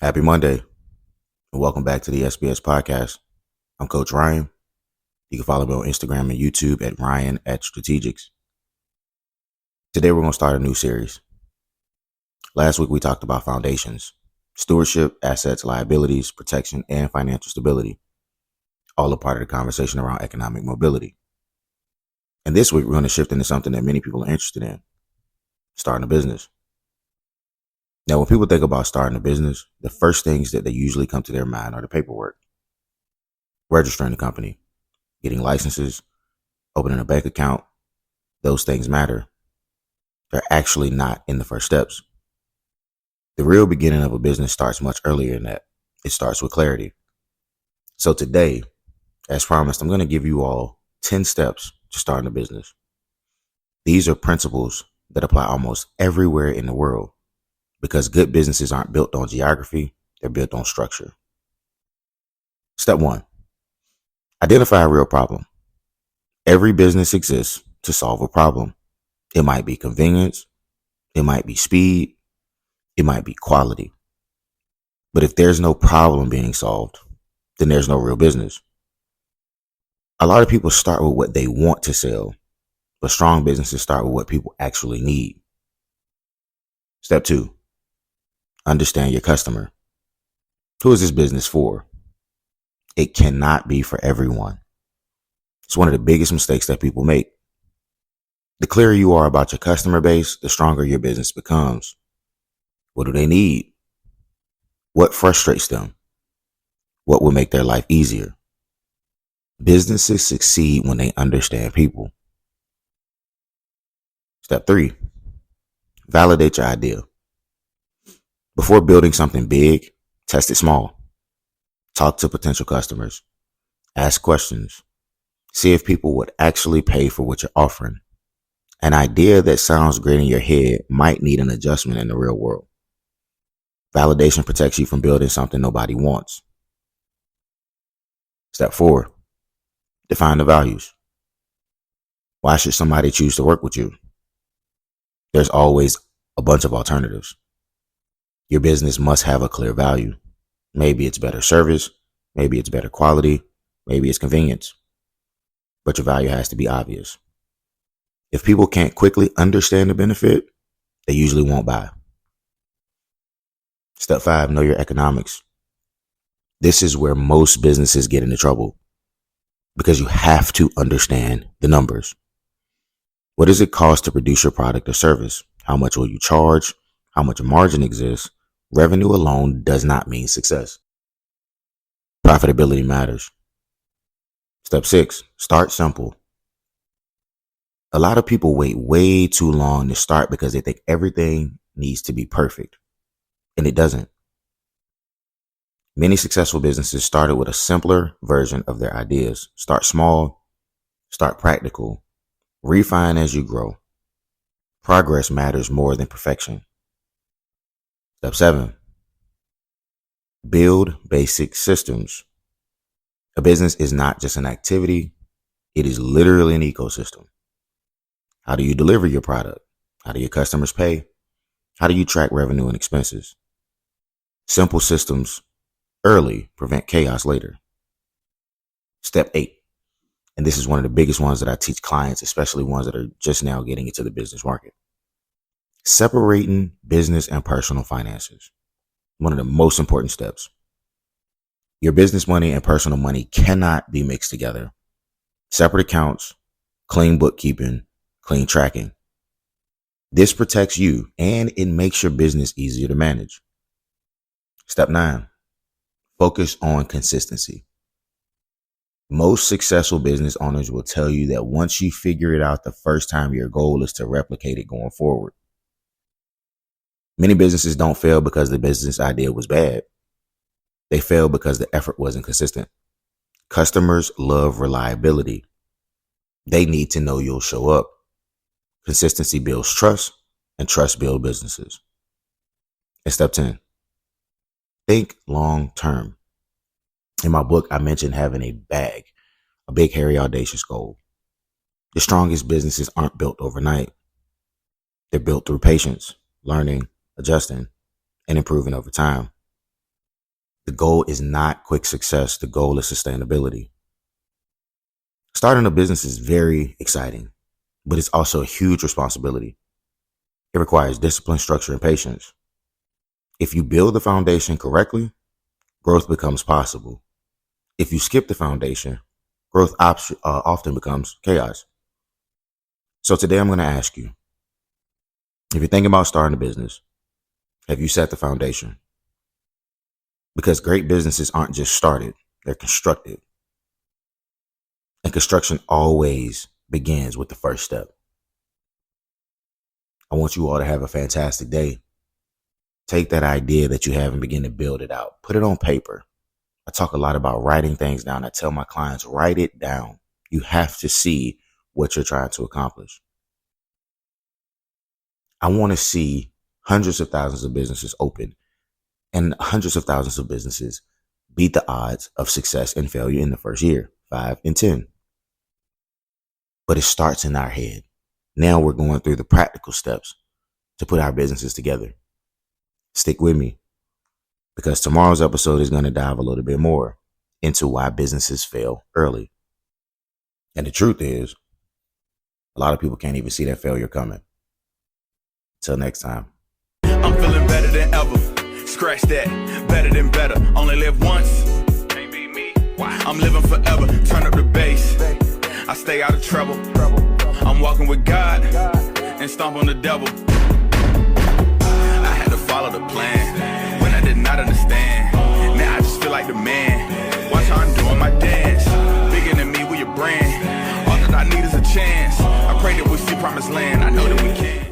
Happy Monday, and welcome back to the SBS podcast. I'm Coach Ryan. You can follow me on Instagram and YouTube at Ryan at Strategics. Today, we're going to start a new series. Last week, we talked about foundations, stewardship, assets, liabilities, protection, and financial stability, all a part of the conversation around economic mobility. And this week, we're going to shift into something that many people are interested in, starting a business. Now, when people think about starting a business, the first things that they usually come to their mind are the paperwork. Registering the company, getting licenses, opening a bank account, those things matter. They're actually not in the first steps. The real beginning of a business starts much earlier than that. It starts with clarity. So today, as promised, I'm going to give you all 10 steps to starting a business. These are principles that apply almost everywhere in the world because good businesses aren't built on geography, they're built on structure. Step 1. Identify a real problem. Every business exists to solve a problem. It might be convenience, it might be speed, it might be quality. But if there's no problem being solved, then there's no real business. A lot of people start with what they want to sell, but strong businesses start with what people actually need. Step 2. Understand your customer. Who is this business for? It cannot be for everyone. It's one of the biggest mistakes that people make. The clearer you are about your customer base, the stronger your business becomes. What do they need? What frustrates them? What will make their life easier? Businesses succeed when they understand people. Step 3. Validate your idea. Before building something big, test it small. Talk to potential customers. Ask questions. See if people would actually pay for what you're offering. An idea that sounds great in your head might need an adjustment in the real world. Validation protects you from building something nobody wants. Step 4. Define the values. Why should somebody choose to work with you? There's always a bunch of alternatives. Your business must have a clear value. Maybe it's better service, maybe it's better quality, maybe it's convenience. But your value has to be obvious. If people can't quickly understand the benefit, they usually won't buy. Step 5, know your economics. This is where most businesses get into trouble because you have to understand the numbers. What does it cost to produce your product or service? How much will you charge? How much margin exists? Revenue alone does not mean success. Profitability matters. Step 6, start simple. A lot of people wait way too long to start because they think everything needs to be perfect, and it doesn't. Many successful businesses started with a simpler version of their ideas. Start small, start practical, refine as you grow. Progress matters more than perfection. Step 7, build basic systems. A business is not just an activity, it is literally an ecosystem. How do you deliver your product? How do your customers pay? How do you track revenue and expenses? Simple systems early prevent chaos later. Step 8, and this is one of the biggest ones that I teach clients, especially ones that are just now getting into the business market. Separating business and personal finances. One of the most important steps. Your business money and personal money cannot be mixed together. Separate accounts, clean bookkeeping, clean tracking. This protects you and it makes your business easier to manage. Step 9, focus on consistency. Most successful business owners will tell you that once you figure it out the first time, your goal is to replicate it going forward. Many businesses don't fail because the business idea was bad. They fail because the effort wasn't consistent. Customers love reliability. They need to know you'll show up. Consistency builds trust, and trust builds businesses. And step 10, think long term. In my book, I mentioned having a big, hairy, audacious goal. The strongest businesses aren't built overnight. They're built through patience, learning, adjusting, and improving over time. The goal is not quick success. The goal is sustainability. Starting a business is very exciting, but it's also a huge responsibility. It requires discipline, structure, and patience. If you build the foundation correctly, growth becomes possible. If you skip the foundation, growth often becomes chaos. So today I'm going to ask you, if you're thinking about starting a business, have you set the foundation? Because great businesses aren't just started, they're constructed. And construction always begins with the first step. I want you all to have a fantastic day. Take that idea that you have and begin to build it out. Put it on paper. I talk a lot about writing things down. I tell my clients, write it down. You have to see what you're trying to accomplish. I want to see hundreds of thousands of businesses open and hundreds of thousands of businesses beat the odds of success and failure in the first year, 5 and 10. But it starts in our head. Now we're going through the practical steps to put our businesses together. Stick with me, because tomorrow's episode is going to dive a little bit more into why businesses fail early. And the truth is, a lot of people can't even see that failure coming. Till next time. I'm feeling better than ever. Scratch that. Better than better. Only live once. Can't be me. Wow. I'm living forever. Turn up the bass. I stay out of trouble. I'm walking with God and stomp on the devil. I had to follow the plan when I did not understand. Now I just feel like the man. Watch how I'm doing my dance. Bigger than me with your brand. All that I need is a chance. I pray that we see promised land. I know that we can.